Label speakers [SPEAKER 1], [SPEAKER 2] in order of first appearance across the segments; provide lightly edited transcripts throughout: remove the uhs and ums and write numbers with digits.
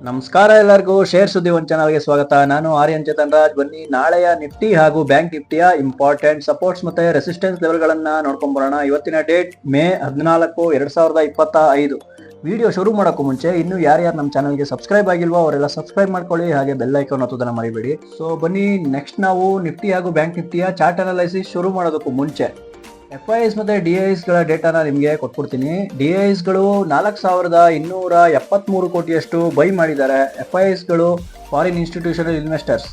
[SPEAKER 1] ನಮಸ್ಕಾರ ಎಲ್ಲರಿಗೂ ಶೇರ್ ಸುದ್ದಿ ಒಂದು ಚಾನಲ್ಗೆ ಸ್ವಾಗತ. ನಾನು ಆರ್ಯನ್ ಚೇತನ್ ರಾಜ್. ಬನ್ನಿ ನಾಳೆಯ ನಿಫ್ಟಿ ಹಾಗೂ ಬ್ಯಾಂಕ್ ನಿಫ್ಟಿಯ ಇಂಪಾರ್ಟೆಂಟ್ ಸಪೋರ್ಟ್ಸ್ ಮತ್ತೆ ರೆಸಿಸ್ಟೆನ್ಸ್ ಲೆವೆಲ್ ಗಳನ್ನ ನೋಡ್ಕೊಂಡ್ ಬರೋಣ. ಇವತ್ತಿನ ಡೇಟ್ ಮೇ 14, 2025. ವಿಡಿಯೋ ಶುರು ಮಾಡೋಕ್ಕೂ ಮುಂಚೆ ಇನ್ನು ಯಾರ್ಯಾರು ನಮ್ಮ ಚಾನಲ್ಗೆ ಸಬ್ಸ್ಕ್ರೈಬ್ ಆಗಿಲ್ವೋ ಅವರೆಲ್ಲ ಸಬ್ಸ್ಕ್ರೈಬ್ ಮಾಡ್ಕೊಳ್ಳಿ, ಹಾಗೆ ಬೆಲ್ ಐಕಾನ್ ಒತ್ತೋದನ್ನ ಮರಿಬೇಡಿ. ಸೊ ಬನ್ನಿ, ನೆಕ್ಸ್ಟ್ ನಾವು ನಿಫ್ಟಿ ಹಾಗೂ ಬ್ಯಾಂಕ್ ನಿಫ್ಟಿಯ ಚಾರ್ಟ್ ಅನಾಲಿಸಿಸ್ ಶುರು ಮಾಡೋದಕ್ಕೂ ಮುಂಚೆ FIIs ಮತ್ತೆ DIIs ಗಳ ಡೇಟಾನ ನಿಮಗೆ ಕೊಟ್ಬಿಡ್ತೀನಿ. DIIs ಗಳು 4273 ಕೋಟಿಯಷ್ಟು ಬೈ ಮಾಡಿದ್ದಾರೆ. FIIs ಗಳು ಫಾರಿನ್ ಇನ್ಸ್ಟಿಟ್ಯೂಷನಲ್ ಇನ್ವೆಸ್ಟರ್ಸ್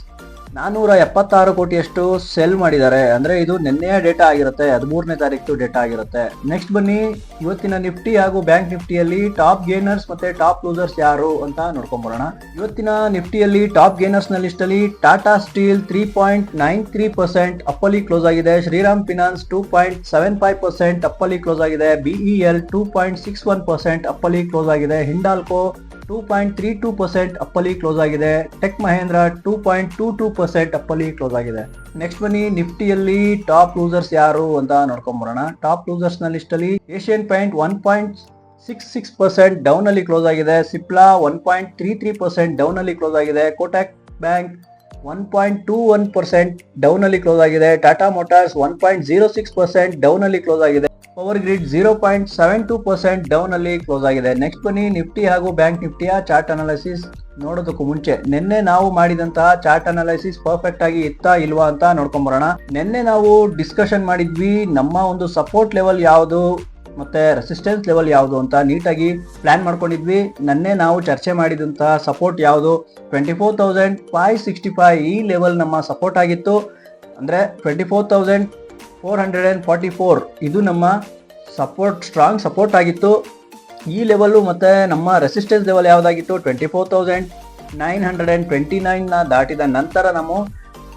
[SPEAKER 1] 476 ಕೋಟಿಯಷ್ಟು ಸೆಲ್ ಮಾಡಿದ್ದಾರೆ. ಅಂದ್ರೆ ಇದು ನಿನ್ನೆಯ ಡೇಟಾ ಆಗಿರುತ್ತೆ, 13ನೇ ತಾರೀಕು ಡೇಟಾ ಆಗಿರುತ್ತೆ. ನೆಕ್ಸ್ಟ್ ಬನ್ನಿ, ಇವತ್ತಿನ ನಿಫ್ಟಿ ಹಾಗೂ ಬ್ಯಾಂಕ್ ನಿಫ್ಟಿಯಲ್ಲಿ ಟಾಪ್ ಗೇನರ್ಸ್ ಮತ್ತೆ ಟಾಪ್ ಲೂಸರ್ಸ್ ಯಾರು ಅಂತ ನೋಡ್ಕೊಂಡ್ಬರೋಣ. ಇವತ್ತಿನ ನಿಫ್ಟಿಯಲ್ಲಿ ಟಾಪ್ ಗೇನರ್ಸ್ ನ ಲಿಸ್ಟ್ ಅಲ್ಲಿ ಟಾಟಾ ಸ್ಟೀಲ್ 3.93% ಅಪ್ಪಲ್ಲಿ ಕ್ಲೋಸ್ ಆಗಿದೆ. ಶ್ರೀರಾಮ್ ಫಿನಾನ್ಸ್ 2.75% ಅಪ್ಪಲ್ಲಿ ಕ್ಲೋಸ್ ಆಗಿದೆ. BEL 2.61% ಅಪ್ಪಲ್ಲಿ ಕ್ಲೋಸ್ ಆಗಿದೆ. ಹಿಂಡಾಲ್ಕೋ 2.32% ಅಪ್ಪಲ್ಲಿ ಕ್ಲೋಸ್ ಆಗಿದೆ. ಟೆಕ್ ಮಹೇಂದ್ರ 2.22% ಅಪ್ಪಲ್ಲಿ ಕ್ಲೋಸ್ ಆಗಿದೆ. ನೆಕ್ಸ್ಟ್ ಬನ್ನಿ, ನಿಫ್ಟಿಯಲ್ಲಿ ಟಾಪ್ ಲೂಸರ್ಸ್ ಯಾರು ಅಂತ ನೋಡ್ಕೊಂಡ್ಬರೋಣ. ಟಾಪ್ ಲೂಸರ್ಸ್ ನ ಲಿಸ್ಟ್ ಅಲ್ಲಿ ಏಷ್ಯನ್ ಪೇಂಟ್ 1.66% ಡೌನ್ ಅಲ್ಲಿ ಕ್ಲೋಸ್ ಆಗಿದೆ. ಸಿಪ್ಲಾ 1.33% ಡೌನ್ ಅಲ್ಲಿ ಕ್ಲೋಸ್ ಆಗಿದೆ. ಕೋಟಕ್ ಬ್ಯಾಂಕ್ 1.21% ಡೌನ್ ಅಲ್ಲಿ ಕ್ಲೋಸ್ ಆಗಿದೆ. ಟಾಟಾ ಮೋಟಾರ್ಸ್ 1.06% ಡೌನ್ ಅಲ್ಲಿ ಕ್ಲೋಸ್ ಆಗಿದೆ. ಪವರ್ ಗ್ರಿಡ್ 0.72% ಡೌನ್ ಅಲ್ಲಿ ಕ್ಲೋಸ್ ಆಗಿದೆ. ನೆಕ್ಸ್ಟ್ ಬನ್ನಿ, ನಿಫ್ಟಿ ಹಾಗೂ ಬ್ಯಾಂಕ್ ನಿಫ್ಟಿಯ ಚಾರ್ಟ್ ಅನಾಲಿಸಿಸ್ ನೋಡೋದಕ್ಕೂ ಮುಂಚೆ ನಿನ್ನೆ ನಾವು ಮಾಡಿದಂತಹ ಚಾರ್ಟ್ ಅನಾಲಿಸಿಸ್ ಪರ್ಫೆಕ್ಟ್ ಆಗಿ ಇತ್ತಾ ಇಲ್ವಾ ಅಂತ ನೋಡ್ಕೊಂಬರೋಣ. ನಿನ್ನೆ ನಾವು ಡಿಸ್ಕಷನ್ ಮಾಡಿದ್ವಿ ನಮ್ಮ ಒಂದು ಸಪೋರ್ಟ್ ಲೆವೆಲ್ ಯಾವುದು ಮತ್ತೆ ರೆಸಿಸ್ಟೆನ್ಸ್ ಲೆವೆಲ್ ಯಾವುದು ಅಂತ ನೀಟಾಗಿ ಪ್ಲಾನ್ ಮಾಡ್ಕೊಂಡಿದ್ವಿ. ನಿನ್ನೆ ನಾವು ಚರ್ಚೆ ಮಾಡಿದಂತಹ ಸಪೋರ್ಟ್ ಯಾವುದು 24,565 ಈ ಲೆವೆಲ್ ನಮ್ಮ ಸಪೋರ್ಟ್ ಆಗಿತ್ತು. ಅಂದ್ರೆ 24,444 ಇದು ನಮ್ಮ ಸಪೋರ್ಟ್, ಸ್ಟ್ರಾಂಗ್ ಸಪೋರ್ಟ್ ಆಗಿತ್ತು. ಈ ಲೆವೆಲ್ ಮತ್ತೆ ನಮ್ಮ ರೆಸಿಸ್ಟೆನ್ಸ್ ಲೆವೆಲ್ ಯಾವ್ದಾಗಿತ್ತು 24,929 ನ ದಾಟಿದ ನಂತರ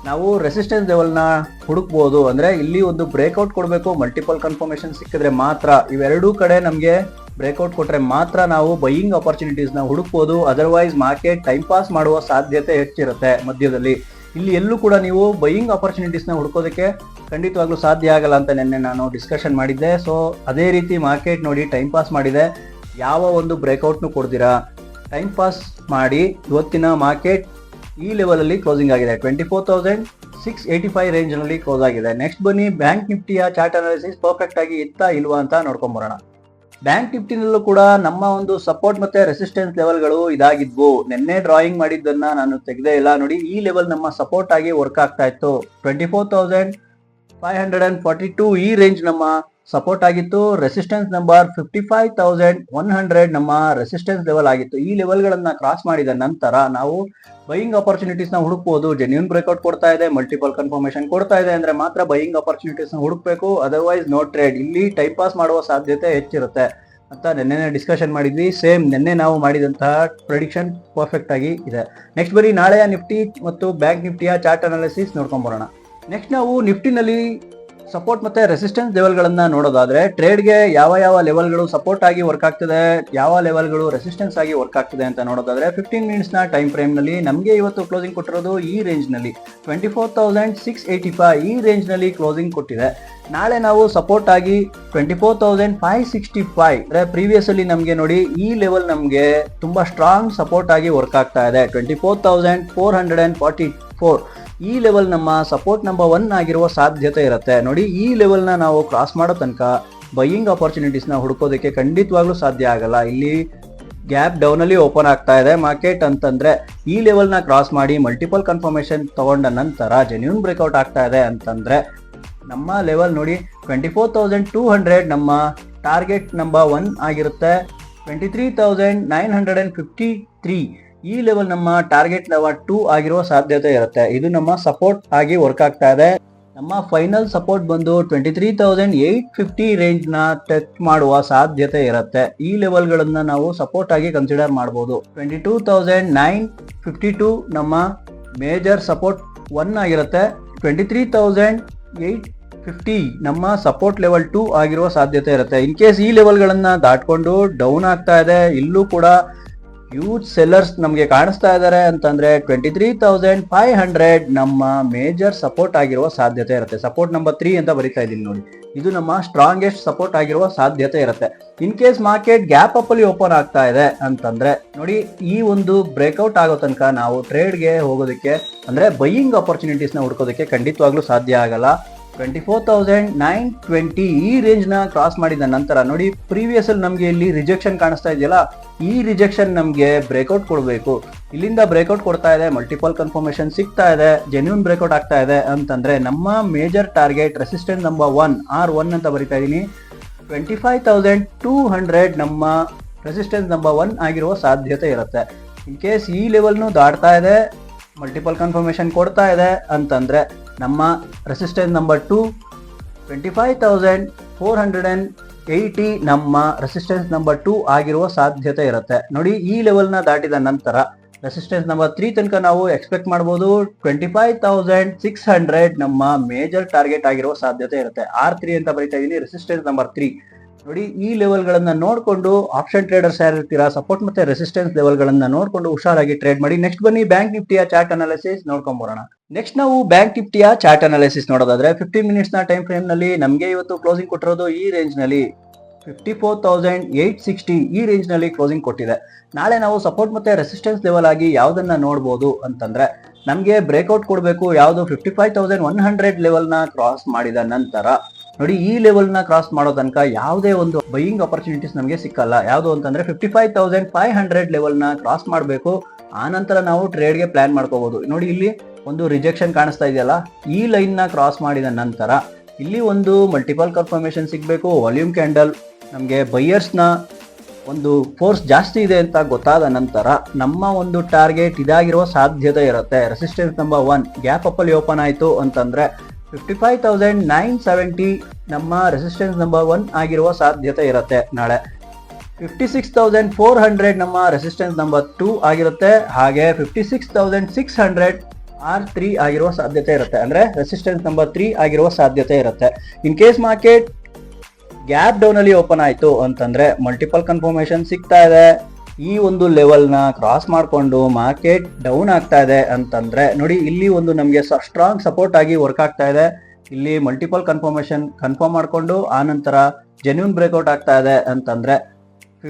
[SPEAKER 1] ನಾವು ರೆಸಿಸ್ಟೆನ್ಸ್ ಲೆವೆಲ್ನ ಹುಡುಕ್ಬೋದು. ಅಂದ್ರೆ ಇಲ್ಲಿ ಒಂದು ಬ್ರೇಕ್ಔಟ್ ಕೊಡಬೇಕು, ಮಲ್ಟಿಪಲ್ ಕನ್ಫರ್ಮೇಶನ್ ಸಿಕ್ಕಿದ್ರೆ ಮಾತ್ರ, ಇವೆರಡೂ ಕಡೆ ನಮಗೆ ಬ್ರೇಕ್ಔಟ್ ಕೊಟ್ರೆ ಮಾತ್ರ ನಾವು ಬೈಯಿಂಗ್ ಆಪರ್ಚುನಿಟೀಸ್ನ ಹುಡುಕ್ಬೋದು. ಅದರ್ವೈಸ್ ಮಾರ್ಕೆಟ್ ಟೈಮ್ ಪಾಸ್ ಮಾಡುವ ಸಾಧ್ಯತೆ ಹೆಚ್ಚಿರುತ್ತೆ ಮಧ್ಯದಲ್ಲಿ. ಇಲ್ಲಿ ಎಲ್ಲೂ ಕೂಡ ನೀವು ಬೈಯಿಂಗ್ ಆಪರ್ಚುನಿಟೀಸ್ನ ಹುಡ್ಕೋದಕ್ಕೆ ಖಂಡಿತವಾಗ್ಲೂ ಸಾಧ್ಯ ಆಗಲ್ಲ ಅಂತ ನಿನ್ನೆ ನಾನು ಡಿಸ್ಕಷನ್ ಮಾಡಿದ್ದೆ. ಸೊ ಅದೇ ರೀತಿ ಮಾರ್ಕೆಟ್ ನೋಡಿ ಟೈಮ್ ಪಾಸ್ ಮಾಡಿದೆ, ಯಾವ ಒಂದು ಬ್ರೇಕ್ಔಟ್ನು ಕೊಡ್ದಿರಾ ಟೈಮ್ ಪಾಸ್ ಮಾಡಿ ಇವತ್ತಿನ ಮಾರ್ಕೆಟ್ ಈ ಲೆವೆಲ್ ಅಲ್ಲಿ ಕ್ಲೋಸಿಂಗ್ ಆಗಿದೆ. 24,685 ರೇಂಜ್ ನಲ್ಲಿ ಕ್ಲೋಸ್ ಆಗಿದೆ. ನೆಕ್ಸ್ಟ್ ಬನ್ನಿ, ಬ್ಯಾಂಕ್ ನಿಫ್ಟಿಯ ಚಾರ್ಟ್ ಅನಾಲಿಸಿಸ್ ಪರ್ಫೆಕ್ಟ್ ಆಗಿ ಇತ್ತಾ ಇಲ್ವಾ ಅಂತ ನೋಡ್ಕೊಂಬರೋಣ. ಬ್ಯಾಂಕ್ ನಿಫ್ಟಿನಲ್ಲೂ ಕೂಡ ನಮ್ಮ ಒಂದು ಸಪೋರ್ಟ್ ಮತ್ತೆ ರೆಸಿಸ್ಟೆನ್ಸ್ ಲೆವೆಲ್ಗಳು ಇದಾಗಿದ್ವು. ನಿನ್ನೆ ಡ್ರಾಯಿಂಗ್ ಮಾಡಿದ್ದನ್ನ ನಾನು ತೆಗೆದೇ ಇಲ್ಲ. ನೋಡಿ, ಈ ಲೆವೆಲ್ ನಮ್ಮ ಸಪೋರ್ಟ್ ಆಗಿ ವರ್ಕ್ ಆಗ್ತಾ ಇತ್ತು. 24,542 ಈ ರೇಂಜ್ ನಮ್ಮ ಸಪೋರ್ಟ್ ಆಗಿತ್ತು. ರೆಸಿಸ್ಟೆನ್ಸ್ ನಂಬರ್ 55,100 ನಮ್ಮ ರೆಸಿಸ್ಟೆನ್ಸ್ ಲೆವೆಲ್ ಆಗಿತ್ತು. ಈ ಲೆವೆಲ್ಗಳನ್ನ ಕ್ರಾಸ್ ಮಾಡಿದ ನಂತರ ನಾವು ಬೈಯಿಂಗ್ ಆಪರ್ಚುನಿಟೀಸ್ ನ ಹುಡುಕ್ಬೋದು. ಜೆನ್ಯೂನ್ ಬ್ರೇಕ್ಔಟ್ ಕೊಡ್ತಾ ಇದೆ, ಮಲ್ಟಿಪಲ್ ಕನ್ಫರ್ಮೇಶನ್ ಕೊಡ್ತಾ ಇದೆ ಅಂದ್ರೆ ಮಾತ್ರ ಬೈಯಿಂಗ್ ಆಪರ್ಚುನಿಟೀಸ್ ನ ಹುಡುಕ್ಬೇಕು. Otherwise no trade. ಇಲ್ಲಿ ಟೈಮ್ ಪಾಸ್ ಮಾಡುವ ಸಾಧ್ಯತೆ ಹೆಚ್ಚಿರುತ್ತೆ ಅಂತ ನಿನ್ನೆ ಡಿಸ್ಕಷನ್ ಮಾಡಿದ್ವಿ. ಸೇಮ್ ನಿನ್ನೆ ನಾವು ಮಾಡಿದಂತಹ ಪ್ರೆಡಿಕ್ಷನ್ ಪರ್ಫೆಕ್ಟ್ ಆಗಿ ಇದೆ. ನೆಕ್ಸ್ಟ್ ಬರೀ ನಾಳೆಯ ನಿಫ್ಟಿ ಮತ್ತು ಬ್ಯಾಂಕ್ ನಿಫ್ಟಿಯ ಚಾರ್ಟ್ ಅನಾಲಿಸಿಸ್ ನೋಡ್ಕೊಂಡ್ ಬರೋಣ. ನೆಕ್ಸ್ಟ್ ನಾವು ನಿಫ್ಟಿನಲ್ಲಿ ಸಪೋರ್ಟ್ ಮತ್ತೆ ರೆಸಿಸ್ಟೆನ್ಸ್ ಲೆವೆಲ್ಗಳನ್ನ ನೋಡೋದಾದ್ರೆ, ಟ್ರೇಡ್ಗೆ ಯಾವ ಯಾವ ಲೆವೆಲ್ಗಳು ಸಪೋರ್ಟ್ ಆಗಿ ವರ್ಕ್ ಆಗ್ತಿದೆ, ಯಾವ ಲೆವೆಲ್ಗಳು ರೆಸಿಸ್ಟೆನ್ಸ್ ಆಗಿ ವರ್ಕ್ ಆಗ್ತಿದೆ ಅಂತ ನೋಡೋದಾದ್ರೆ 15 ಮಿನಿಟ್ಸ್ ನ ಟೈಮ್ ಫ್ರೇಮ್ ನಲ್ಲಿ ನಮಗೆ ಇವತ್ತು ಕ್ಲೋಸಿಂಗ್ ಕೊಟ್ಟಿರೋದು ಈ ರೇಂಜ್ ನಲ್ಲಿ 24,685 ಈ ರೇಂಜ್ ನಲ್ಲಿ ಕ್ಲೋಸಿಂಗ್ ಕೊಟ್ಟಿದೆ. ನಾಳೆ ನಾವು ಸಪೋರ್ಟ್ ಆಗಿ 24,565 ಅಂದ್ರೆ ಪ್ರೀವಿಯಸ್ ಅಲ್ಲಿ ನಮಗೆ ನೋಡಿ ಈ ಲೆವೆಲ್ ನಮಗೆ ತುಂಬಾ ಸ್ಟ್ರಾಂಗ್ ಸಪೋರ್ಟ್ ಆಗಿ ವರ್ಕ್ ಆಗ್ತಾ ಇದೆ. 24,444 ಈ ಲೆವೆಲ್ ನಮ್ಮ ಸಪೋರ್ಟ್ ನಂಬರ್ 1 ಆಗಿರುವ ಸಾಧ್ಯತೆ ಇರುತ್ತೆ. ನೋಡಿ, ಈ ಲೆವೆಲ್ನ ನಾವು ಕ್ರಾಸ್ ಮಾಡೋ ತನಕ ಬೈಯಿಂಗ್ ಆಪರ್ಚುನಿಟೀಸ್ನ ಹುಡುಕೋದಕ್ಕೆ ಖಂಡಿತವಾಗ್ಲೂ ಸಾಧ್ಯ ಆಗಲ್ಲ. ಇಲ್ಲಿ ಗ್ಯಾಪ್ ಡೌನ್ ಅಲ್ಲಿ ಓಪನ್ ಆಗ್ತಾ ಇದೆ ಮಾರ್ಕೆಟ್ ಅಂತಂದ್ರೆ ಈ ಲೆವೆಲ್ನ ಕ್ರಾಸ್ ಮಾಡಿ ಮಲ್ಟಿಪಲ್ ಕನ್ಫರ್ಮೇಶನ್ ತಗೊಂಡ ನಂತರ ಜೆನ್ಯೂನ್ ಬ್ರೇಕ್ಔಟ್ ಆಗ್ತಾ ಇದೆ ಅಂತಂದ್ರೆ ನಮ್ಮ ಲೆವೆಲ್ ನೋಡಿ 24,200 ನಮ್ಮ ಟಾರ್ಗೆಟ್ ನಂಬರ್ 1 ಆಗಿರುತ್ತೆ. 23,953 ಈ ಲೆವೆಲ್ ನಮ್ಮ ಟಾರ್ಗೆಟ್ ಲೆವೆಲ್ 2 ಆಗಿರುವ ಸಾಧ್ಯತೆ ಇರುತ್ತೆ. ಇದು ನಮ್ಮ ಸಪೋರ್ಟ್ ಆಗಿ ವರ್ಕ್ ಆಗ್ತಾ ಇದೆ. ನಮ್ಮ ಫೈನಲ್ ಸಪೋರ್ಟ್ ಬಂದು 23,850 ರೇಂಜ್ ನ ಟಚ್ ಮಾಡುವ ಸಾಧ್ಯತೆ ಇರುತ್ತೆ. ಈ ಲೆವೆಲ್ ಗಳನ್ನ ನಾವು ಸಪೋರ್ಟ್ ಆಗಿ ಕನ್ಸಿಡರ್ ಮಾಡಬಹುದು. 22,952 ನಮ್ಮ ಮೇಜರ್ ಸಪೋರ್ಟ್ 1 ಆಗಿರುತ್ತೆ. 23,850 ನಮ್ಮ ಸಪೋರ್ಟ್ ಲೆವೆಲ್ 2 ಆಗಿರುವ ಸಾಧ್ಯತೆ ಇರುತ್ತೆ. ಇನ್ ಕೇಸ್ ಈ ಲೆವೆಲ್ ಗಳನ್ನ ದಾಟ್ಕೊಂಡು ಡೌನ್ ಆಗ್ತಾ ಇದೆ, ಇಲ್ಲೂ ಕೂಡ ಹ್ಯೂಜ್ ಸೆಲ್ಲರ್ಸ್ ನಮಗೆ ಕಾಣಿಸ್ತಾ ಇದ್ದಾರೆ ಅಂತಂದ್ರೆ 23,500 ನಮ್ಮ ಮೇಜರ್ ಸಪೋರ್ಟ್ ಆಗಿರುವ ಸಾಧ್ಯತೆ ಇರುತ್ತೆ. ಸಪೋರ್ಟ್ ನಂಬರ್ 3 ಅಂತ ಬರಿತಾ ಇದ್ದೀನಿ ನೋಡಿ, ಇದು ನಮ್ಮ ಸ್ಟ್ರಾಂಗೆಸ್ಟ್ ಸಪೋರ್ಟ್ ಆಗಿರುವ ಸಾಧ್ಯತೆ ಇರುತ್ತೆ. In case market gap up ಅಲ್ಲಿ ಓಪನ್ ಆಗ್ತಾ ಇದೆ ಅಂತಂದ್ರೆ ನೋಡಿ, ಈ ಒಂದು ಬ್ರೇಕ್ಔಟ್ ಆಗೋ ತನಕ ನಾವು ಟ್ರೇಡ್ಗೆ ಹೋಗೋದಕ್ಕೆ ಅಂದ್ರೆ ಬೈಯಿಂಗ್ ಆಪರ್ಚುನಿಟೀಸ್ ನ ಹುಡ್ಕೋದಕ್ಕೆ ಖಂಡಿತವಾಗ್ಲೂ ಸಾಧ್ಯ ಆಗಲ್ಲ. 24,920 ಈ ರೇಂಜ್ ನ ಕ್ರಾಸ್ ಮಾಡಿದ ನಂತರ ನೋಡಿ, ಪ್ರೀವಿಯಸ್ ಅಲ್ಲಿ ನಮ್ಗೆ ಇಲ್ಲಿ ರಿಜೆಕ್ಷನ್ ಕಾಣಿಸ್ತಾ ಇದೆಯಲ್ಲ, ಈ ರಿಜೆಕ್ಷನ್ ನಮ್ಗೆ ಬ್ರೇಕ್ಔಟ್ ಕೊಡಬೇಕು. ಇಲ್ಲಿಂದ ಬ್ರೇಕ್ಔಟ್ ಕೊಡ್ತಾ ಇದೆ, ಮಲ್ಟಿಪಲ್ ಕನ್ಫರ್ಮೇಶನ್ ಸಿಗ್ತಾ ಇದೆ, ಜೆನ್ಯೂನ್ ಬ್ರೇಕ್ಔಟ್ ಆಗ್ತಾ ಇದೆ ಅಂತಂದ್ರೆ ನಮ್ಮ major target resistance number 1 R1 ಅಂತ ಬರಿತಾ ಇದೀನಿ, 25,200 ನಮ್ಮ ರೆಸಿಸ್ಟೆನ್ಸ್ ನಂಬರ್ 1 ಆಗಿರುವ ಸಾಧ್ಯತೆ ಇರುತ್ತೆ. ಇನ್ ಕೇಸ್ ಈ ಲೆವೆಲ್ನು ದಾಟ್ತಾ ಇದೆ, ಮಲ್ಟಿಪಲ್ ಕನ್ಫರ್ಮೇಶನ್ ಕೊಡ್ತಾ ಇದೆ ಅಂತಂದ್ರೆ ನಮ್ಮ ರೆಸಿಸ್ಟೆನ್ಸ್ ನಂಬರ್ 2 25,480 ನಮ್ಮ ರೆಸಿಸ್ಟೆನ್ಸ್ ನಂಬರ್ 2 ಆಗಿರುವ ಸಾಧ್ಯತೆ ಇರುತ್ತೆ. ನೋಡಿ, ಈ ಲೆವೆಲ್ ನ ದಾಟಿದ ನಂತರ ರೆಸಿಸ್ಟೆನ್ಸ್ ನಂಬರ್ 3 ತನಕ ನಾವು ಎಕ್ಸ್ಪೆಕ್ಟ್ ಮಾಡಬಹುದು 25,600 ನಮ್ಮ ಮೇಜರ್ ಟಾರ್ಗೆಟ್ ಆಗಿರುವ ಸಾಧ್ಯತೆ ಇರುತ್ತೆ. R3 ಅಂತ ಬರೀತಾ ಇದೀನಿ, ರೆಸಿಸ್ಟೆನ್ಸ್ ನಂಬರ್ 3. ನೋಡಿ, ಈ ಲೆವೆಲ್ ಗಳನ್ನ ನೋಡ್ಕೊಂಡು ಆಪ್ಷನ್ ಟ್ರೇಡರ್ಸ್ ಯಾರಿರ್ತೀರಾ, ಸಪೋರ್ಟ್ ಮತ್ತೆ ರೆಸಿಸ್ಟೆನ್ಸ್ ಲೆವೆಲ್ ಗಳನ್ನ ನೋಡ್ಕೊಂಡು ಹುಷಾರಾಗಿ ಟ್ರೇಡ್ ಮಾಡಿ. ನೆಕ್ಸ್ಟ್ ಬನ್ನಿ ಬ್ಯಾಂಕ್ ನಿಫ್ಟಿಯ ಚಾರ್ಟ್ ಅನಾಲಿಸಿಸ್ ನೋಡ್ಕೊಂಡ್ ಬರೋಣ. ನೆಕ್ಸ್ಟ್ ನಾವು ಬ್ಯಾಂಕ್ ನಿಫ್ಟಿಯ ಚಾರ್ಟ್ ಅನಾಲಿಸಿಸ್ ನೋಡೋದಾದ್ರೆ 15 ಮಿನಿಟ್ಸ್ ನ ಟೈಮ್ ಫ್ರೇಮ್ ನಲ್ಲಿ ನಮಗೆ ಇವತ್ತು ಕ್ಲೋಸಿಂಗ್ ಕೊಟ್ಟಿರೋದು ಈ ರೇಂಜ್ ನಲ್ಲಿ 54,860 ಈ ರೇಂಜ್ ನಲ್ಲಿ ಕ್ಲೋಸಿಂಗ್ ಕೊಟ್ಟಿದೆ. ನಾಳೆ ನಾವು ಸಪೋರ್ಟ್ ಮತ್ತೆ ರೆಸಿಸ್ಟೆನ್ಸ್ ಲೆವೆಲ್ ಆಗಿ ಯಾವ್ದನ್ನ ನೋಡಬಹುದು ಅಂತಂದ್ರೆ, ನಮ್ಗೆ ಬ್ರೇಕ್ಔಟ್ ಕೊಡಬೇಕು ಯಾವ್ದು 55,100 ಲೆವೆಲ್ ನ ಕ್ರಾಸ್ ಮಾಡಿದ ನಂತರ. ನೋಡಿ, ಈ ಲೆವೆಲ್ ನ ಕ್ರಾಸ್ ಮಾಡೋ ತನಕ ಯಾವುದೇ ಒಂದು ಬೈಯಿಂಗ್ ಆಪರ್ಚುನಿಟೀಸ್ ನಮಗೆ ಸಿಕ್ಕಲ್ಲ. ಯಾವುದು ಅಂತಂದ್ರೆ 55,500 ಲೆವೆಲ್ ನ ಕ್ರಾಸ್ ಮಾಡಬೇಕು, ಆ ನಂತರ ನಾವು ಟ್ರೇಡ್ ಗೆ ಪ್ಲಾನ್ ಮಾಡ್ಕೋಬಹುದು. ನೋಡಿ, ಇಲ್ಲಿ ಒಂದು ರಿಜೆಕ್ಷನ್ ಕಾಣಿಸ್ತಾ ಇದೆಯಲ್ಲ, ಈ ಲೈನ್ ನ ಕ್ರಾಸ್ ಮಾಡಿದ ನಂತರ ಇಲ್ಲಿ ಒಂದು ಮಲ್ಟಿಪಲ್ ಕನ್ಫರ್ಮೇಶನ್ ಸಿಗಬೇಕು. ವಾಲ್ಯೂಮ್ ಕ್ಯಾಂಡಲ್ ನಮಗೆ ಬೈಯರ್ಸ್ ನ ಒಂದು ಫೋರ್ಸ್ ಜಾಸ್ತಿ ಇದೆ ಅಂತ ಗೊತ್ತಾದ ನಂತರ ನಮ್ಮ ಒಂದು ಟಾರ್ಗೆಟ್ ಇದಾಗಿರುವ ಸಾಧ್ಯತೆ ಇರುತ್ತೆ. ರೆಸಿಸ್ಟೆನ್ಸ್ ನಂಬರ್ 1 ಗ್ಯಾಪ್ ಅಪ್ ಅಲ್ಲಿ ಓಪನ್ ಆಯ್ತು ಅಂತಂದ್ರೆ 55,970 ನಮ್ಮ ರೆಸಿಸ್ಟೆನ್ಸ್ ನಂಬರ್ 1 ಆಗಿರುವ ಸಾಧ್ಯತೆ ಇರುತ್ತೆ. ನಾಳೆ 56,400 ನಮ್ಮ ರೆಸಿಸ್ಟೆನ್ಸ್ ನಂಬರ್ 2 ಆಗಿರುತ್ತೆ. ಹಾಗೆ 56,600 R3 ಆಗಿರುವ ಸಾಧ್ಯತೆ ಇರುತ್ತೆ, ಅಂದ್ರೆ ರೆಸಿಸ್ಟೆನ್ಸ್ ನಂಬರ್ 3 ಆಗಿರುವ ಸಾಧ್ಯತೆ ಇರುತ್ತೆ. In case market gap down ಅಲ್ಲಿ ಓಪನ್ ಆಯ್ತು ಅಂತಂದ್ರೆ ಮಲ್ಟಿಪಲ್ ಕನ್ಫರ್ಮೇಶನ್ ಸಿಗ್ತಾ ಇದೆ, ಈ ಒಂದು ಲೆವೆಲ್ ನ ಕ್ರಾಸ್ ಮಾಡ್ಕೊಂಡು ಮಾರ್ಕೆಟ್ ಡೌನ್ ಆಗ್ತಾ ಇದೆ ಅಂತಂದ್ರೆ ನೋಡಿ, ಇಲ್ಲಿ ಒಂದು ನಮಗೆ ಸ್ಟ್ರಾಂಗ್ ಸಪೋರ್ಟ್ ಆಗಿ ವರ್ಕ್ ಆಗ್ತಾ ಇದೆ. ಇಲ್ಲಿ ಮಲ್ಟಿಪಲ್ ಕನ್ಫರ್ಮೇಶನ್ ಕನ್ಫರ್ಮ್ ಮಾಡ್ಕೊಂಡು ಆ ನಂತರ ಜೆನ್ಯೂನ್ ಬ್ರೇಕ್ಔಟ್ ಆಗ್ತಾ ಇದೆ ಅಂತಂದ್ರೆ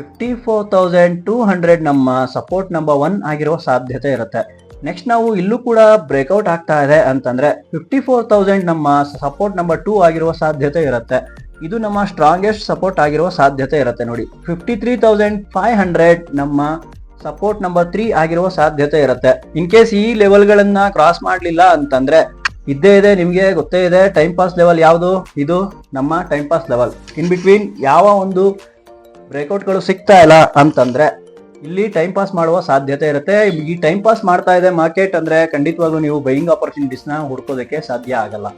[SPEAKER 1] 54,200 ನಮ್ಮ ಸಪೋರ್ಟ್ ನಂಬರ್ 1 ಆಗಿರುವ ಸಾಧ್ಯತೆ ಇರುತ್ತೆ. ನೆಕ್ಸ್ಟ್ ನಾವು ಇಲ್ಲೂ ಕೂಡ ಬ್ರೇಕ್ಔಟ್ ಆಗ್ತಾ ಇದೆ ಅಂತಂದ್ರೆ 54,000 ನಮ್ಮ ಸಪೋರ್ಟ್ ನಂಬರ್ 2 ಆಗಿರುವ ಸಾಧ್ಯತೆ ಇರುತ್ತೆ. ಇದು ನಮ್ಮ ಸ್ಟ್ರಾಂಗೆಸ್ಟ್ ಸಪೋರ್ಟ್ ಆಗಿರುವ ಸಾಧ್ಯತೆ ಇರುತ್ತೆ. ನೋಡಿ, 53,500 ನಮ್ಮ ಸಪೋರ್ಟ್ ನಂಬರ್ 3 ಆಗಿರುವ ಸಾಧ್ಯತೆ ಇರುತ್ತೆ. ಇನ್ ಕೇಸ್ ಈ ಲೆವೆಲ್ ಗಳನ್ನ ಕ್ರಾಸ್ ಮಾಡ್ಲಿಲ್ಲ ಅಂತಂದ್ರೆ ಇದ್ದೇ ಇದೆ, ನಿಮ್ಗೆ ಗೊತ್ತೇ ಇದೆ ಟೈಮ್ ಪಾಸ್ ಲೆವೆಲ್ ಯಾವುದು, ಇದು ನಮ್ಮ time pass level. In between ಯಾವ ಒಂದು ಬ್ರೇಕ್ಔಟ್ ಗಳು ಸಿಗ್ತಾ ಇಲ್ಲ ಅಂತಂದ್ರೆ ಇಲ್ಲಿ ಟೈಮ್ ಪಾಸ್ ಮಾಡುವ ಸಾಧ್ಯತೆ ಇರುತ್ತೆ. ಈ ಟೈಮ್ ಪಾಸ್ ಮಾಡ್ತಾ ಇದೆ ಮಾರ್ಕೆಟ್ ಅಂದ್ರೆ ಖಂಡಿತವಾಗ್ಲೂ ನೀವು ಬೈಯಿಂಗ್ ಆಪರ್ಚುನಿಟೀಸ್ ನ ಹುಡ್ಕೋದಕ್ಕೆ ಸಾಧ್ಯ ಆಗಲ್ಲ.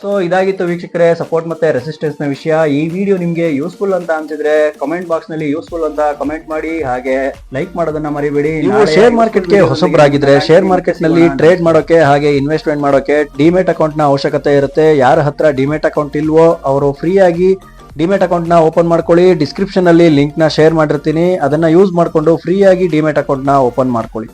[SPEAKER 1] ಸೊ ಇದಾಗಿತ್ತು ವೀಕ್ಷಕರೇ ಸಪೋರ್ಟ್ ಮತ್ತೆ ರೆಸಿಸ್ಟೆನ್ಸ್ ನ ವಿಷಯ. ಈ ವಿಡಿಯೋ ನಿಮ್ಗೆ ಯೂಸ್ಫುಲ್ ಅಂತ ಅನ್ಸಿದ್ರೆ ಕಮೆಂಟ್ ಬಾಕ್ಸ್ ನಲ್ಲಿ ಯೂಸ್ಫುಲ್ ಅಂತ ಕಮೆಂಟ್ ಮಾಡಿ, ಹಾಗೆ ಲೈಕ್ ಮಾಡೋದನ್ನ ಮರಿಬೇಡಿ. ನೀವು ಶೇರ್ ಮಾರ್ಕೆಟ್ ಗೆ ಹೊಸಬರಾಗಿದ್ರೆ ಶೇರ್ ಮಾರ್ಕೆಟ್ ನಲ್ಲಿ ಟ್ರೇಡ್ ಮಾಡೋಕೆ ಹಾಗೆ ಇನ್ವೆಸ್ಟ್ಮೆಂಟ್ ಮಾಡೋಕೆ ಡಿಮೆಟ್ ಅಕೌಂಟ್ ನ ಅವಶ್ಯಕತೆ ಇರುತ್ತೆ. ಯಾರ ಹತ್ರ ಡಿಮೆಟ್ ಅಕೌಂಟ್ ಇಲ್ವೋ ಅವರು ಫ್ರೀ ಆಗಿ ಡಿಮೆಟ್ ಅಕೌಂಟ್ ನ ಓಪನ್ ಮಾಡ್ಕೊಳ್ಳಿ. ಡಿಸ್ಕ್ರಿಪ್ಷನ್ ಅಲ್ಲಿ ಲಿಂಕ್ ನ ಶೇರ್ ಮಾಡಿರ್ತೀನಿ, ಅದನ್ನ ಯೂಸ್ ಮಾಡ್ಕೊಂಡು ಫ್ರೀ ಆಗಿ ಡಿಮೆಟ್ ಅಕೌಂಟ್ ನ ಓಪನ್ ಮಾಡ್ಕೊಳ್ಳಿ.